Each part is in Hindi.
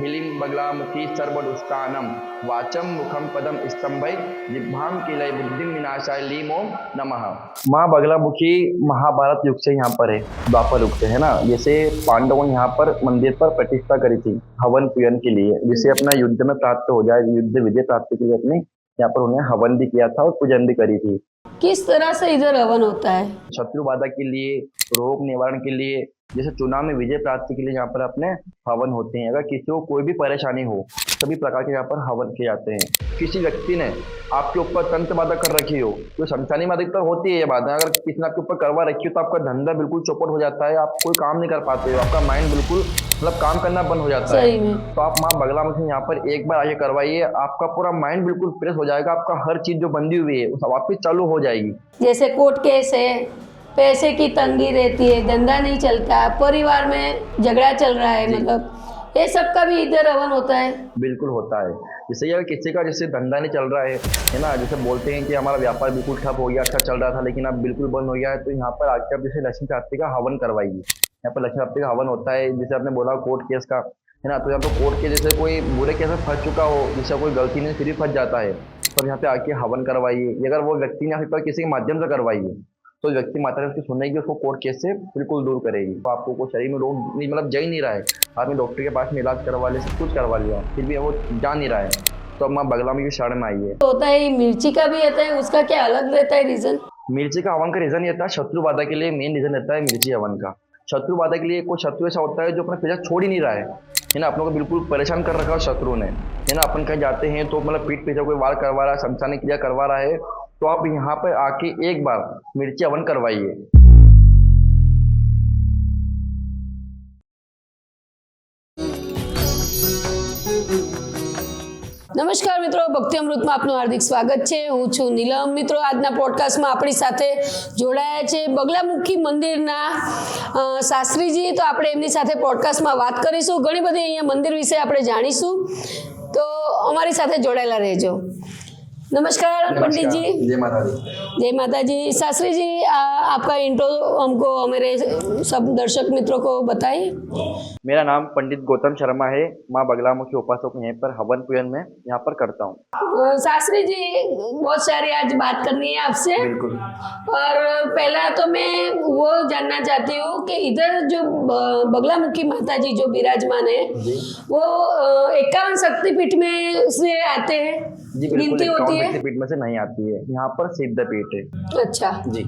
हिलिं बगलामुखी सर्वदुष्टानं वाचं मुखं पदं स्तंभै जिह्वां किलय बुद्धिं विनाशाय लीम ओम नमः। माँ बगलामुखी महाभारत युग से यहाँ पर है, द्वापर युग से है ना। जैसे पांडवों ने यहाँ पर मंदिर पर प्रतिष्ठा करी थी हवन पूजन के लिए, जिससे अपना युद्ध में प्राप्त हो जाए, युद्ध विजय प्राप्ति के लिए अपने यहाँ पर उन्हें हवन भी किया था और पूजन भी करी थी। किस तरह से इधर हवन होता है? शत्रु बाधा के लिए, रोग निवारण के लिए, जैसे चुनाव में विजय प्राप्ति के लिए यहाँ पर अपने हवन होते हैं। अगर किसी को कोई भी परेशानी हो, सभी प्रकार के यहाँ पर हवन किए जाते हैं। किसी व्यक्ति ने आपके ऊपर तंत्र बाधा कर रखी हो, तो शमशानी में अधिकतर होती है ये बात। अगर किसी ने आपके ऊपर करवा रखी हो तो आपका धंधा बिल्कुल चौपट हो जाता है, आप कोई काम नहीं कर पाते हो, आपका माइंड बिल्कुल काम करना बंद हो जाता है। सही में। तो आप माँ बगलामुखी यहाँ पर एक बार आगे करवाइए, आपका पूरा माइंड बिल्कुल फ्रेश हो जाएगा, आपका हर चीज जो बंदी हुई है वो वापस चालू हो जाएगी। जैसे कोर्ट केस है, पैसे की तंगी रहती है, धंधा नहीं चलता, परिवार में झगड़ा चल रहा है, मतलब ये सब का भी इधर हवन होता है। बिल्कुल होता है। जैसे यार किसी का जैसे धंधा नहीं चल रहा है ना, जैसे बोलते हैं कि हमारा व्यापार बिल्कुल ठप हो गया, अच्छा चल रहा था लेकिन अब बिल्कुल बंद हो गया है, तो यहाँ पर आके आप जैसे लक्ष्मी प्राप्ति का हवन करवाइए। यहाँ पर लक्ष्मी प्राप्ति का हवन होता है। जैसे आपने बोला कोर्ट केस का है ना, तो यहाँ पर कोर्ट के जैसे कोई बुरे केस में फंस चुका हो, जिससे कोई गलती नहीं फिर भी फंस जाता है, तो यहाँ पे आके हवन करवाइए। अगर वो व्यक्ति ने सकता किसी के माध्यम से करवाइए, तो व्यक्ति माता उसकी सुनेगी, उसको कोर्ट केस से बिल्कुल दूर करेगी। तो आपको कोई शरीर में रोग नहीं, मतलब जा ही नहीं रहा है, आदमी डॉक्टर के पास में इलाज करवा ले, सब कुछ करवा लिया, फिर भी वो जा नहीं रहा है, तो अब माँ बगलामुखी की शरण में आइए। तो होता है मिर्ची का भी रहता है, उसका क्या अलग रहता है रीजन? मिर्ची का हवन का रीजन ये था, शत्रु बाधा के लिए मेन रीजन रहता है मिर्ची हवन का। शत्रु बाधा के लिए कोई शत्रु ऐसा होता है जो अपना पीछा छोड़ ही नहीं रहा है ना, अपनों को बिल्कुल परेशान कर रखा है शत्रु ने, है ना। अपन कहीं जाते हैं तो मतलब पीठ पीछे कोई वार करवा रहा है, शमशानी क्रिया करवा रहा है, तो आप यहाँ पर आके एक बार मिर्ची हवन करवाइए। નમસ્કાર મિત્રો, ભક્તિ અમૃતમાં આપનું હાર્દિક સ્વાગત છે। હું છું નીલમ। મિત્રો, આજના પોડકાસ્ટમાં આપણી સાથે જોડાયા છે બગલામુખી મંદિરના શાસ્ત્રીજી। તો આપણે એમની સાથે પોડકાસ્ટમાં વાત કરીશું, ઘણી બધી અહીંયા મંદિર વિશે આપણે જાણીશું, તો અમારી સાથે જોડાયેલા રહેજો। नमस्कार पंडित जी। जय माता दी। जय माता जी। शास्त्री जी, आपका इंट्रो हमको, मेरे सब दर्शक मित्रों को बताइए। मेरा नाम पंडित गौतम शर्मा है। माँ बगलामुखी उपासक यहीं पर हवन पूजन में यहाँ पर करता हूँ। शास्त्री जी, बहुत सारी आज बात करनी है आपसे। बिल्कुल। और पहला तो मैं वो जानना चाहती हूँ कि इधर जो बगलामुखी माता जी जो विराजमान है, वो 51 शक्तिपीठ में से आते हैं? जी बिल्कुल, गिनती होती है? शक्तिपीठ में से नहीं आती है, यहाँ पर सिद्धपीठ है। अच्छा जी,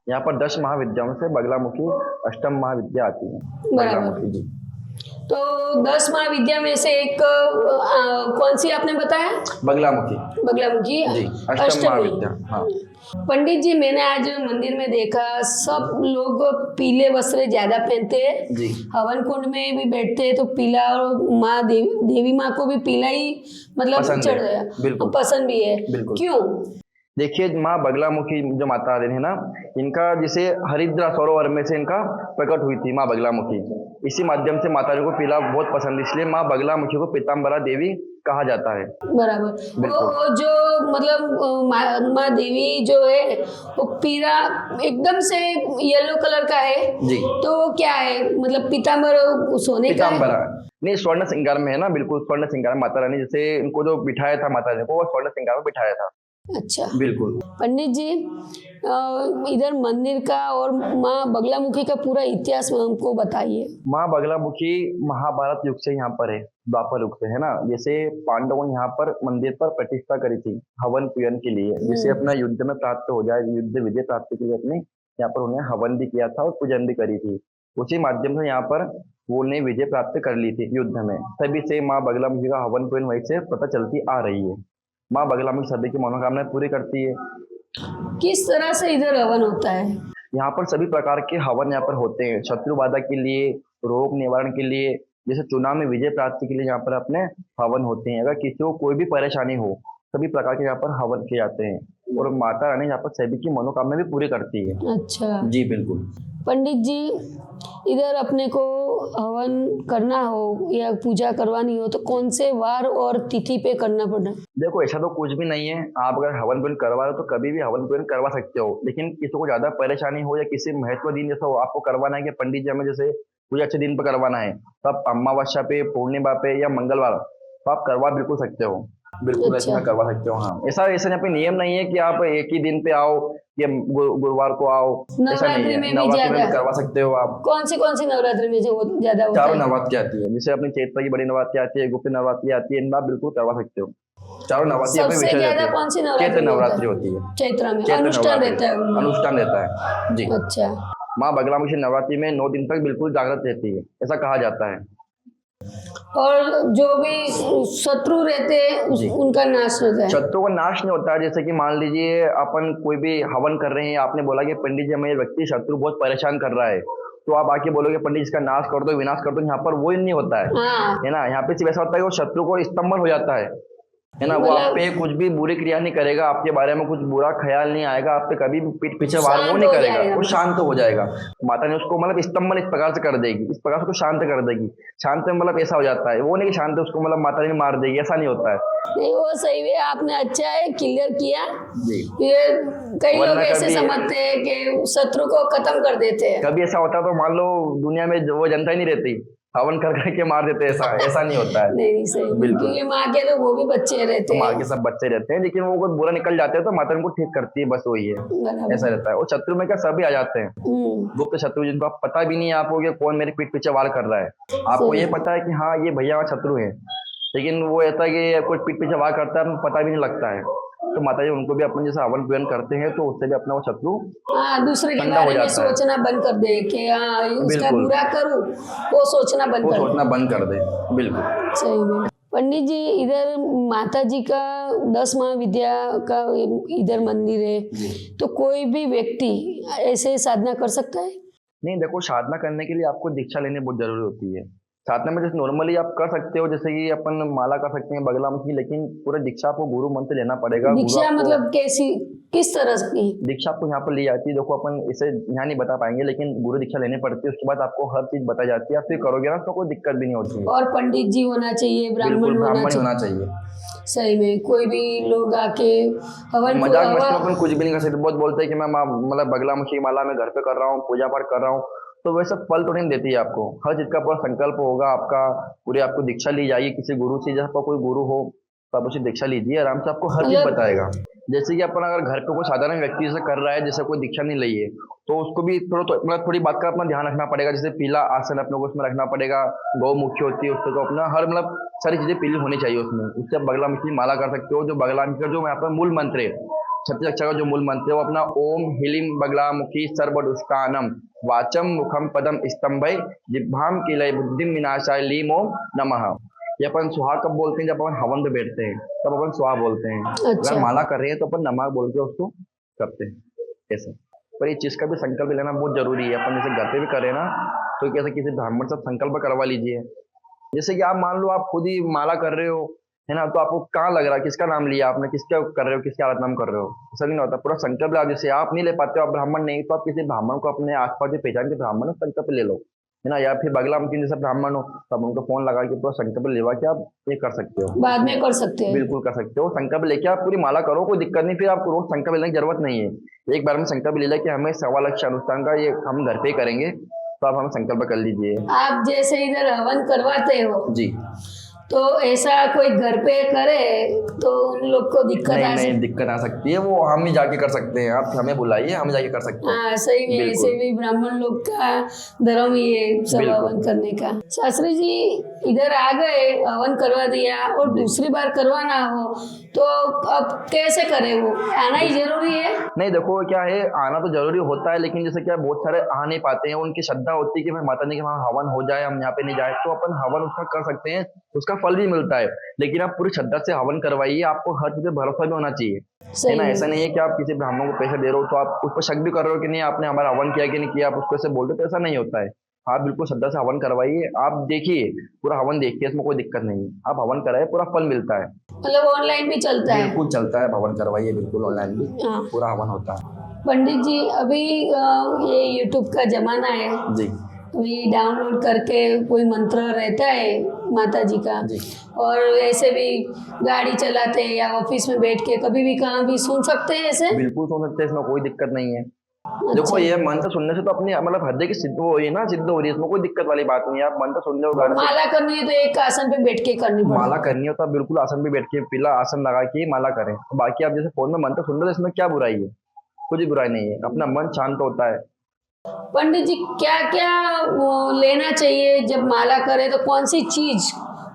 यहाँ पर 10 महाविद्याओं से बगलामुखी अष्टम महाविद्या आती है। बगलामुखी जी। तो 10 महाविद्या में से एक कौन सी आपने बताया? बगलामुखी। बगलामुखी जी, अष्टम महाविद्या। हाँ पंडित जी, मैंने आज मंदिर में देखा सब लोग पीले वस्त्र ज्यादा पहनते हैं जी। हवन कुंड में भी बैठते हैं तो पीला, और माँ देवी माँ को भी पीला ही मतलब पसंद चढ़ है। गया, बिल्कुल। पसंद भी है। बिल्कुल। क्यों? देखिए, माँ बगलामुखी जो माता है ना, इनका जैसे हरिद्रा सरोवर में से इनका प्रकट हुई थी माँ बगलामुखी, इसी माध्यम से माता जी को पीला बहुत पसंद, इसलिए माँ बगलामुखी को पीताम्बरा देवी कहा जाता है। बराबर। वो जो मतलब माँ देवी जो है वो पीला एकदम से येलो कलर का है जी। तो वो क्या है, मतलब पीताम्बर सोने का है? पीताम्बरा नहीं, स्वर्ण श्रृंगार में है ना, बिल्कुल स्वर्ण श्रृंगार। माता रानी जैसे इनको जो बिठाया था माता जी को, वो स्वर्ण श्रृंगार में बिठाया था। अच्छा, बिल्कुल। पंडित जी, इधर मंदिर का और माँ बगलामुखी का पूरा इतिहास हमको बताइए। माँ बगलामुखी महाभारत युग से यहाँ पर है, द्वापर युग से है ना। जैसे पांडवों ने यहाँ पर मंदिर पर प्रतिष्ठा करी थी हवन पूजन के लिए, जिससे अपना युद्ध में प्राप्त हो जाए, युद्ध विजय प्राप्ति के लिए अपने यहाँ पर उन्हें हवन भी किया था और पूजन भी करी थी। उसी माध्यम से यहाँ पर वो ने विजय प्राप्त कर ली थी युद्ध में, तभी से माँ बगलामुखी का हवन पूजन वही से पता चलती आ रही है। माँ बगलामुखी सभी की मनोकामनाएं पूरी करती है। किस तरह से इधर हवन होता है? यहाँ पर सभी प्रकार के हवन यहाँ पर होते हैं, शत्रु बाधा के लिए, रोग निवारण के लिए, जैसे चुनाव में विजय प्राप्ति के लिए यहाँ पर अपने हवन होते हैं। अगर किसी को कोई भी परेशानी हो, सभी प्रकार के यहाँ पर हवन किए जाते हैं, और माता रानी यहाँ पर सभी की मनोकामना भी पूरी करती है। अच्छा जी बिल्कुल। पंडित जी, इधर अपने को हवन करना हो या पूजा करवानी हो तो कौन से वार और तिथि पे करना पड़े? देखो, ऐसा तो कुछ भी नहीं है, आप अगर हवन पूजन करवा रहे हो तो कभी भी हवन पूजन करवा सकते हो, लेकिन किसी को ज्यादा परेशानी हो या किसी महत्व दिन जैसा हो, आपको करवाना है कि पंडित जी हमें जैसे कोई अच्छे दिन पे करवाना है तो आप अमावस्या पे, पूर्णिमा पे या मंगलवार तो आप करवा बिल्कुल सकते हो, बिल्कुल ऐसे अच्छा। में करवा सकते हो। हाँ, ऐसा ऐसा यहाँ पे नियम नहीं है कि आप एक ही दिन पे आओ या गुरुवार को आओ, ऐसा नहीं नवरात्रि है। में भी नवरात्रि में ज्यादा भी करवा सकते हो आप। कौन सी नवरात्रि में जो ज्यादा होता चारों है? नवरात्रि आती है, जैसे अपनी चैत्र की बड़ी नवरात्रि आती है, गुप्त नवरात्रि आती है, इनमें आप बिल्कुल करवा सकते हो। चारों नवरात्रि यहाँ पे सबसे विषय ज्यादा रहते कौन सी हैं। नवरात्रि चैत्र में होता नवरात्रि है? होती है, चैत्र में चैत्र अनुष्ठान नवरात्रि रहता है उनमें। अनुष्ठान रहता है जी। अच्छा। माँ बगलामुखी नवरात्रि में 9 दिन तक बिल्कुल जागृत रहती है, ऐसा कहा जाता है। और जो भी शत्रु रहते हैं जी। उनका नाश होता है। शत्रु का नाश नहीं होता है। जैसे कि मान लीजिए अपन कोई भी हवन कर रहे हैं, आपने बोला कि पंडित जी हमें ये व्यक्ति शत्रु बहुत परेशान कर रहा है, तो आप आके बोलोगे पंडित जी इसका नाश कर दो, विनाश कर दो, यहाँ पर वो नहीं होता हाँ, है ना। यहाँ पे सिर्फ ऐसा होता है कि वो शत्रु को स्तंभन हो जाता है ना। वो आप मतलब पे कुछ भी बुरी क्रिया नहीं करेगा, आपके बारे में कुछ बुरा ख्याल नहीं आएगा, आप पे कभी भी पीठ पीछे वार वो शांत नहीं हो करेगा, जाएगा वो बस। शांत हो जाएगा। माता ने उसको मतलब स्तंभन इस प्रकार से कर देगी, इस प्रकार से उसको शांत कर देगी। शांत में मतलब ऐसा हो जाता है, वो नहीं कि शांत है उसको मतलब माता ने मार देगी, ऐसा नहीं होता है नहीं, वो सही है, आपने अच्छा है क्लियर किया। जी। ये कई लोग वरना ऐसे कभी समझते हैं कि शत्रु को खत्म कर देते हैं। कभी ऐसा होता तो मान लो दुनिया में वो जनता ही नहीं रहती, हवन कर करके मार देते, ऐसा ऐसा नहीं होता है। नहीं सही में, बिल्कुल। क्योंकि माँ के तो वो भी बच्चे रहते तो माँ हैं। के सब बच्चे रहते हैं, लेकिन वो कोई बुरा निकल जाते हैं तो माता उनको ठीक करती है, बस वही है, बराबर। ऐसा रहता है। और शत्रु में क्या सभी आ जाते हैं, गुप्त शत्रु जिनको आप पता भी नहीं है आपको कि कौन मेरे पीठ पीछे वार कर रहा है। आपको सही। ये पता है कि हाँ ये भैया हमारा शत्रु है, लेकिन वो ऐसा है कि कोई पीठ पीछे वार करता है, आपको पता भी नहीं लगता है। तो माता जी उनको भी अपन जैसे हवन पूजन करते हैं तो उससे भी अपना वो शत्रु हाँ, दूसरे के ठंडा हो बारे में जाता है। सोचना बंद कर दे कि हाँ उसका बिल्कुल। बुरा करूं, वो सोचना बंद वो कर दे। सोचना बंद कर दे, बिल्कुल। सही में। पंडित जी, इधर माता जी का 10 महाविद्या का इधर मंदिर है, तो कोई भी व्यक्ति ऐसे साधना कर सकता है? नहीं देखो, साधना करने के लिए आपको दीक्षा लेनी बहुत जरूरी होती है। साधना में जैसे नॉर्मली आप कर सकते हो, जैसे कि अपन माला कर सकते हैं बगलामुखी, लेकिन पूरा दीक्षा आपको गुरु मंत्र लेना पड़ेगा। गुरु दीक्षा आपको मतलब कैसी, किस तरह की? दीक्षा आपको यहाँ पर ली जाती है। देखो अपन इसे यहाँ नहीं बता पाएंगे, लेकिन गुरु दीक्षा लेनी पड़ती है, उसके बाद आपको हर चीज बताई जाती है, आप फिर करोगे ना तो कोई दिक्कत भी नहीं होती है। और पंडित जी होना चाहिए, बिल्कुल ब्राह्मण होना ब्राह्मण ही चाहिए। होना चाहिए। सही में कोई भी लोग आके हवन मजाक मस्ती में हवन अपन कुछ भी नहीं कर सकते। बहुत बोलते हैं कि मैं मतलब बगलामुखी माला में घर पे कर रहा हूँ, पूजा पाठ कर रहा हूँ, तो वैसे फल तो नहीं देती है आपको। हर चीज का पूरा संकल्प होगा आपका, पूरी आपको दीक्षा ली जाएगी किसी गुरु से, जहाँ पर कोई गुरु हो तो आप उसे दीक्षा लीजिए, आराम से आपको हर चीज मतलब बताएगा। जैसे कि अपन अगर घर पे कोई साधारण व्यक्ति जैसे कर रहा है, जैसे कोई दीक्षा नहीं ली है, तो उसको भी मतलब थोड़ी बात का अपना ध्यान रखना पड़ेगा। जैसे पीला आसन अपने को उसमें रखना पड़ेगा, गौमुखी होती है उसको अपना हर मतलब सारी चीजें पीली होनी चाहिए उसमें। उससे आप बगलामुखी माला कर सकते हो। जो बगलामुखी का जो यहाँ पर मूल मंत्र है, छत्तीस अक्षर का जो मूल मंत्र है, वो अपना ओम ह्रीं बगलामुखी सर्वदुष्टानम वाचम मुखम पदम स्तंभय जिह्वाम किलय बुद्धिम विनाशाय लीम ओम नमः। ये अपन सुहा कब बोलते हैं? जब अपन हवन पे बैठते हैं तब अपन सुहा बोलते हैं। अच्छा। अगर माला कर रहे हैं तो अपन नमः बोल के उसको करते हैं ऐसा। पर ये चीज का भी संकल्प लेना बहुत जरूरी है। अपन जैसे घर पे भी करें ना, तो कैसे किसी ब्राह्मण से संकल्प करवा लीजिए। जैसे कि आप मान लो आप खुद ही माला कर रहे हो, है ना, तो आपको कहाँ लग रहा है किसका नाम लिया आपने, किसका कर रहे हो, किसके आराधना नाम कर रहे हो, ऐसा नहीं होता। पूरा संकल्प ला, जैसे आप नहीं ले पाते हो, आप ब्राह्मण नहीं, तो आप किसी ब्राह्मण को अपने आसपास जो पहचान के ब्राह्मण हो संकल्प ले लो, है ना। या फिर बगलामुखी जैसे ब्राह्मण हो तो आप उनको फोन लगा के पूरा संकल्प लेवा के आप ये कर सकते हो, बाद में कर सकते हैं। बिल्कुल कर सकते हो। संकल्प लेके आप पूरी माला करो, कोई दिक्कत नहीं। फिर आपको रोज संकल्प लेने की जरूरत नहीं है। एक बार में संकल्प ले लिया कि हमें 1.25 लाख अनुष्ठान का ये हम घर पे ही करेंगे, तो आप हमें संकल्प कर लीजिए। आप जैसे इधर हवन करवाते हो, जी। तो ऐसा कोई घर पे करे तो उन लोग को दिक्कत आ नहीं सकती? दिक्कत आ सकती है, वो हम ही जाके कर सकते हैं। आप हमें बुलाइए, हम जाके कर सकते हैं। हाँ सही में, बिल्कुल। ऐसे भी ब्राह्मण लोग का धर्म ही है सब बिल्कुल। हवन करने का। शास्त्री जी इधर आ गए, हवन करवा दिया, और दूसरी बार करवाना हो तो अब कैसे करे? वो आना ही जरूरी है? नहीं देखो क्या है, आना तो जरूरी होता है, लेकिन जैसे क्या बहुत सारे आ नहीं पाते हैं, उनकी श्रद्धा होती है कि भाई माता जी के वहाँ हवन हो जाए, हम यहाँ पे नहीं जाए, तो अपन हवन उसका कर सकते हैं, उसका फल भी मिलता है। लेकिन आप पूरी श्रद्धा से हवन करवाइए, आपको हर चीज पे भरोसा भी होना चाहिए, है सही ना। में। ऐसा नहीं है कि आप किसी ब्राह्मण को पैसे दे रहे हो तो आप उस पर शक भी कर रहे हो कि नहीं आपने हमारा हवन किया कि नहीं किया, आप उसको ऐसे बोल रहे हो, तो ऐसा नहीं होता है। आप बिल्कुल श्रद्धा से हवन करवाइए, आप देखिए पूरा हवन देखिए, इसमें कोई दिक्कत नहीं है। आप हवन कराइए, पूरा फल मिलता है। मतलब ऑनलाइन भी चलता है? बिल्कुल चलता है, हवन करवाइए, बिल्कुल ऑनलाइन भी हाँ। पूरा हवन होता है। पंडित जी, अभी ये यूट्यूब का जमाना है, जी अभी डाउनलोड करके कोई मंत्र रहता है माता जी का, जी। और ऐसे भी गाड़ी चलाते हैं या ऑफिस में बैठ के कभी भी कहाँ भी सुन सकते हैं ऐसे? बिल्कुल सुन सकते हैं, इसमें कोई दिक्कत नहीं है। देखो अच्छा। ये मंत्र सुनने से तो अपनी मतलब हृदय की सिद्ध हो रही है ना, सिद्ध हो रही है, इसमें कोई दिक्कत वाली बात नहीं है। आप मंत्र सुन लो गाने से। माला करनी है तो एक आसन पे बैठ के करनी माला पड़ेगी। करनी हो तो आप बिल्कुल आसन पे बैठ के पीला आसन लगा के ही माला करें। बाकी आप जैसे फोन में मंत्र सुन रहे हो, इसमें क्या बुराई है? कुछ भी बुराई नहीं है, अपना मन शांत होता है। पंडित जी क्या क्या लेना चाहिए जब माला करे, तो कौन सी चीज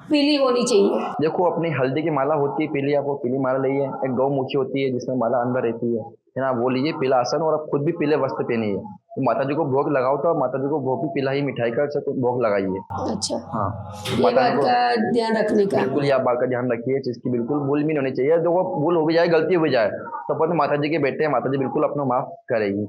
पीली होनी चाहिए? देखो अपनी हल्दी की माला होती है पीली, आप वो पीली माला लीजिए। एक गौमुखी होती है जिसमें माला अंदर रहती है ना, वो लीजिए पीला आसन। और आप खुद भी पीले वस्त्र पहनिए। तो माता जी को भोग लगाओ तो आप माता जी को भोग भी पीला ही मिठाई का से भोग लगाइए। अच्छा, हाँ, ये माता जी बात को का ध्यान रखने का। बिल्कुल ये आप बात का ध्यान रखिए, चीज की बिल्कुल भूल भी नहीं होनी चाहिए। जो वो भूल हो भी जाए, गलती हो भी जाए, तो अपन माता जी के बेटे हैं, माता जी बिल्कुल अपना माफ करेगी।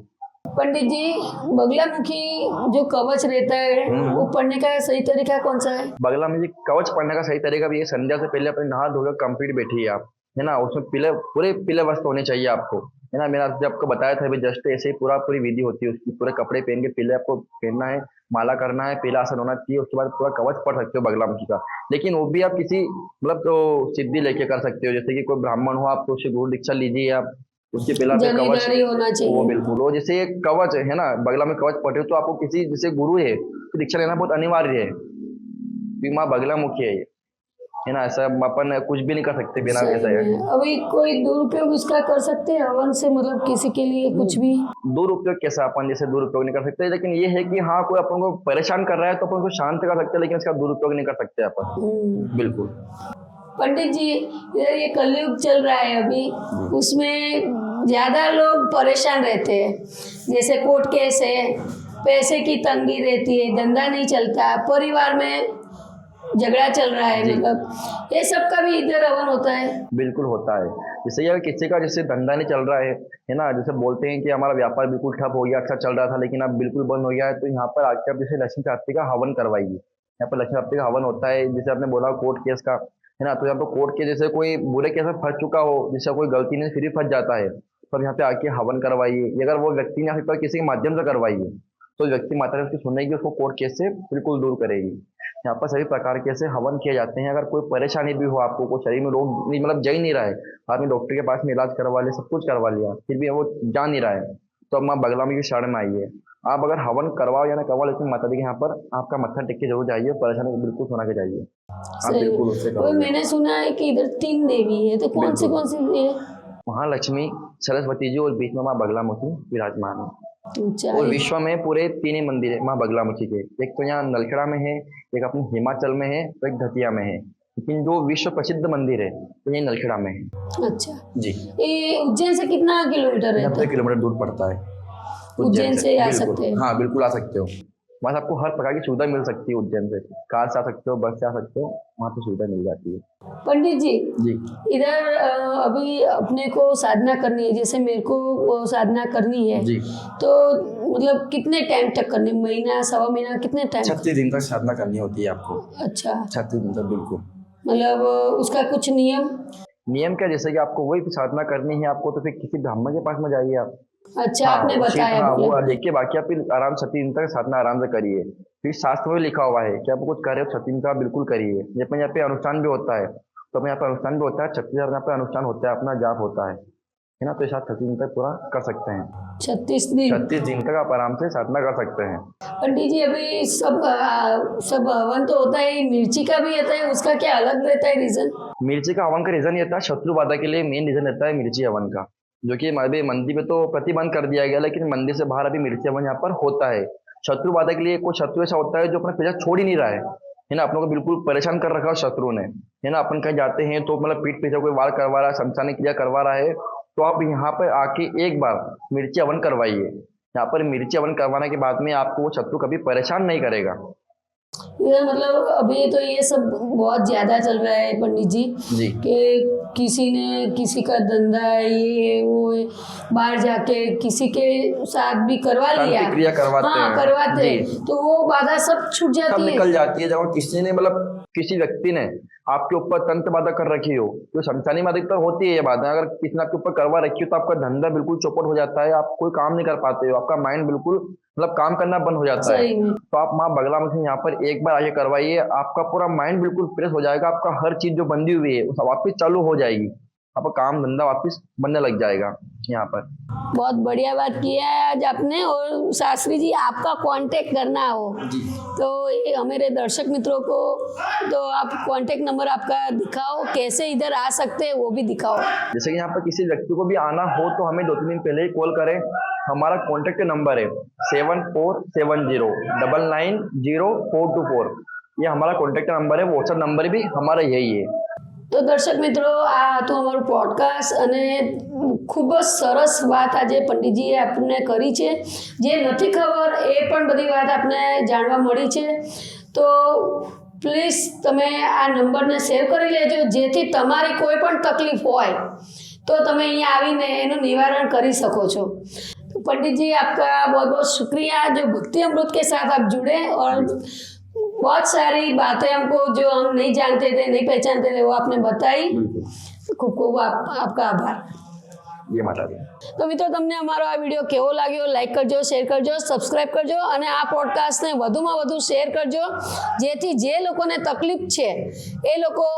पंडित जी, बगलामुखी जो कवच रहता है वो पढ़ने का सही तरीका कौन सा है? बगला में जी कवच पढ़ने का सही तरीका भी है, संध्या से पहले अपने नहा धोकर कंप्लीट बैठिए आप, है ना। उसमें पीले पूरे पीले वस्त्र होने चाहिए आपको, है ना। मैंने आपसे आपको बताया था अभी जस्ट, ऐसे ही पूरी विधि होती है उसकी। पूरे कपड़े पहन के पीले आपको पहनना है, माला करना है, पीला आसन होना चाहिए। उसके बाद पूरा कवच पढ़ सकते हो बगलामुखी का। लेकिन वो भी आप किसी मतलब तो सिद्धि लेके कर सकते हो। जैसे कि कोई ब्राह्मण हो, आप तो उससे गुरु दीक्षा लीजिए आप, उसके पहले आप एक कवच। जमींदारी होना वो चाहिए। बिल्कुल, वो जैसे एक कवच है ना, बगला में कवच पढ़े हो तो आपको किसी जैसे गुरु है तो दीक्षा लेना बहुत अनिवार्य है, क्योंकि माँ बगलामुखी है ये, है ना। ऐसा अपन कुछ भी नहीं कर सकते बिना सही ऐसा है। में अभी कोई दुरुपयोग इसका कर सकते हैं हवन से, मतलब किसी के लिए कुछ भी? दुरुपयोग कैसा, अपन जैसे दुरुपयोग नहीं कर सकते, लेकिन ये है कि हाँ कोई अपन को परेशान कर रहा है तो अपन को शांत कर सकते हैं, लेकिन इसका दुरुपयोग नहीं कर सकते अपन। बिल्कुल। पंडित जी, इधर ये कलयुग चल रहा है अभी, उसमें ज्यादा लोग परेशान रहते हैं। जैसे कोर्ट केस है, पैसे की तंगी रहती है, धंधा नहीं चलता, परिवार में झगड़ा चल रहा है, मतलब ये सब का भी इधर हवन होता है। बिल्कुल होता है। जैसे ये किसी का जैसे धंधा नहीं चल रहा है ना, जैसे बोलते हैं कि हमारा व्यापार बिल्कुल ठप हो गया, अच्छा चल रहा था लेकिन अब बिल्कुल बंद हो गया है, तो यहाँ पर आके आप जैसे लक्ष्मी प्राप्ति का हवन करवाइए। यहाँ पर लक्ष्मी प्राप्ति का हवन होता है। जैसे आपने बोला कोर्ट केस का, है ना, तो यहाँ पर कोर्ट के जैसे कोई बुरे केस में फंस चुका हो, जैसे कोई गलती नहीं फिर भी फंस जाता है, तो यहाँ पे आके हवन करवाइए। अगर वो व्यक्ति नहीं आ सकता, किसी के माध्यम से करवाइए, तो व्यक्ति माता ने उसकी सुनेगी, उसको कोर्ट केस से बिल्कुल दूर करेगी। यहाँ पर सभी प्रकार के ऐसे हवन किए जाते हैं। अगर कोई परेशानी भी हो आपको, कोई शरीर में रोग नहीं मतलब जा ही नहीं रहा है, आदमी डॉक्टर के पास में इलाज करवा लिया, सब कुछ करवा लिया, फिर भी वो जा नहीं रहा है, तो अब माँ बगलामुखी की शरण में आइए। आप अगर हवन करवाओ या ना करवाओ, लेकिन माता दी के यहाँ पर आपका मत्था टेक के जरूर जाइए, परेशानी को बिल्कुल सुना के जाइए। आप सही। बिल्कुल उससे और करोगे। मैंने सुना है कि इधर 3 देवी है, तो कौन बिल्कुल। सी है? महालक्ष्मी, सरस्वती जी और बीच में माँ बगलामुखी विराजमान है। अच्छा, और विश्व में पूरे 3 ही मंदिर है माँ बगलामुखी के। एक तो यहाँ नलखेड़ा में है, एक अपने हिमाचल में है, तो एक दतिया में है। लेकिन जो विश्व प्रसिद्ध मंदिर है तो ये नलखेड़ा में है। अच्छा। जी। ये उज्जैन से कितना किलोमीटर रहता 90 है? किलोमीटर दूर पड़ता है उज्जैन से आ बिल्कुल। सकते हैं? हाँ बिल्कुल आ सकते हो। बस आपको हर प्रकार की सुविधा मिल सकती है उज्जैन से। कार से आ सकते हो, बस से आ सकते हो, वहाँ पे सुविधा मिल जाती है। पंडित जी, जी इधर अभी अपने को साधना करनी है, जैसे मेरे को साधना करनी है, जी। तो मतलब कितने टाइम तक करनी, महीना सवा महीना, कितने टाइम? 36 दिन तक साधना करनी होती है आपको। अच्छा, 36 दिन तक बिल्कुल। मतलब उसका कुछ नियम? नियम क्या, जैसे कि आपको वही साधना करनी है आपको, तो फिर किसी ब्राह्मण के पास में जाइए आप। अच्छा, हाँ, आपने उसी बताया हाँ वो बोले। लेके बाकी आप फिर आराम 36 दिन तक साधना आराम से करिए। फिर शास्त्र में लिखा हुआ है कि आप कुछ कर रहे हो 36 दिन का बिल्कुल करिए। जब यहाँ पे अनुष्ठान भी होता है, तो अपने यहाँ पे अनुष्ठान भी होता है, 36 यहाँ पे अनुष्ठान होता है, अपना जाप होता है ना। तो इस 36 दिन तक पूरा कर सकते हैं। 36 दिन? 36 दिन तक आप आराम से साधना कर सकते हैं। पंडित जी, अभी सब हवन तो होता है, मिर्ची का भी होता है, उसका क्या अलग रहता है रीजन? मिर्ची का हवन का रीजन ये था, शत्रु बाधा के लिए मेन रीजन रहता है मिर्ची हवन का, जो कि अभी मंदिर में तो प्रतिबंध कर दिया गया, लेकिन मंदिर से बाहर अभी मिर्ची हवन यहाँ पर होता है। शत्रु बाधा के लिए कोई शत्रु ऐसा होता है जो अपना पीछा छोड़ ही नहीं रहा है ना, अपनों को बिल्कुल परेशान कर रखा है शत्रु ने, है ना। अपन कहीं जाते हैं तो मतलब पीठ पीछे कोई वार करवा रहा है, शमशानी क्रिया करवा रहा है, तो आप यहाँ पर आके एक बार मिर्ची हवन करवाइए। यहाँ पर मिर्ची हवन करवाने के बाद में आपको वो शत्रु कभी परेशान नहीं करेगा। ये मतलब अभी तो ये सब बहुत ज्यादा चल रहा है पंडित जी, जी कि किसी ने किसी का धंधा है, ये है, वो है, बाहर जाके किसी के साथ भी करवा लिया, शांति क्रिया करवाते हाँ हैं। करवाते हैं, जी। तो वो बाधा सब छूट सब जाती है। निकल जाती है। जब किसी ने मतलब किसी व्यक्ति ने आपके ऊपर तंत्र बाधा कर रखी हो, तो शमशानी में अधिकतर होती है ये बात। अगर किसी ने आपके ऊपर करवा रखी हो तो आपका धंधा बिल्कुल चौपट हो जाता है, आप कोई काम नहीं कर पाते हो, आपका माइंड बिल्कुल मतलब काम करना बंद हो जाता है। सही में। तो आप माँ बगलामुखी यहाँ पर एक बार आके करवाइए, आपका पूरा माइंड बिल्कुल फ्रेश हो जाएगा, आपका हर चीज जो बंदी हुई है वो सब वापस चालू हो जाएगी। आपका काम धंधा वापस बनने लग जाएगा यहाँ पर। बहुत बढ़िया बात किया है आज आपने। और शास्त्री जी आपका कांटेक्ट करना हो तो ये हमारे दर्शक मित्रों को तो आप कांटेक्ट नंबर आपका दिखाओ, कैसे इधर आ सकते हैं वो भी दिखाओ। जैसे कि यहाँ पर किसी व्यक्ति को भी आना हो तो हमें 2-3 दिन पहले ही कॉल करें। हमारा कॉन्टेक्ट नंबर है 7470990424। ये हमारा कॉन्टेक्ट नंबर है। व्हाट्सएप नंबर भी हमारा यही है। તો દર્શક મિત્રો આ હતું અમારું પોડકાસ્ટ અને ખૂબ જ સરસ વાત આજે પંડિતજીએ આપણને કરી છે, જે નથી ખબર એ પણ બધી વાત આપણને જાણવા મળી છે। તો પ્લીઝ તમે આ નંબરને સેવ કરી લેજો, જેથી તમારી કોઈ પણ તકલીફ હોય તો તમે અહીંયા આવીને એનું નિવારણ કરી શકો છો। तो पंडित जी आपका बहुत बहुत शुक्रिया जो भक्ति अमृत के साथ आप जुड़े और बहुत सारी बातें हमको जो हम नहीं जानते थे, नहीं पहचानते थे, वो आपने बताई। खूब खूब आपका आभार। ये माता दी। તો મિત્રો તમને અમારો આ વિડીયો કેવો લાગ્યો લાઈક કરજો, શેર કરજો, સબસ્ક્રાઇબ કરજો અને આ પોડકાસ્ટને વધુમાં વધુ શેર કરજો, જેથી જે લોકોને તકલીફ છે એ લોકો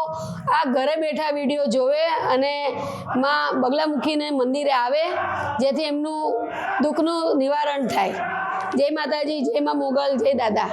આ ઘરે બેઠા વિડીયો જોવે અને માં બગલામુખીને મંદિરે આવે, જેથી એમનું દુઃખનું નિવારણ થાય। જય માતાજી, જય માં મોગલ, જય દાદા।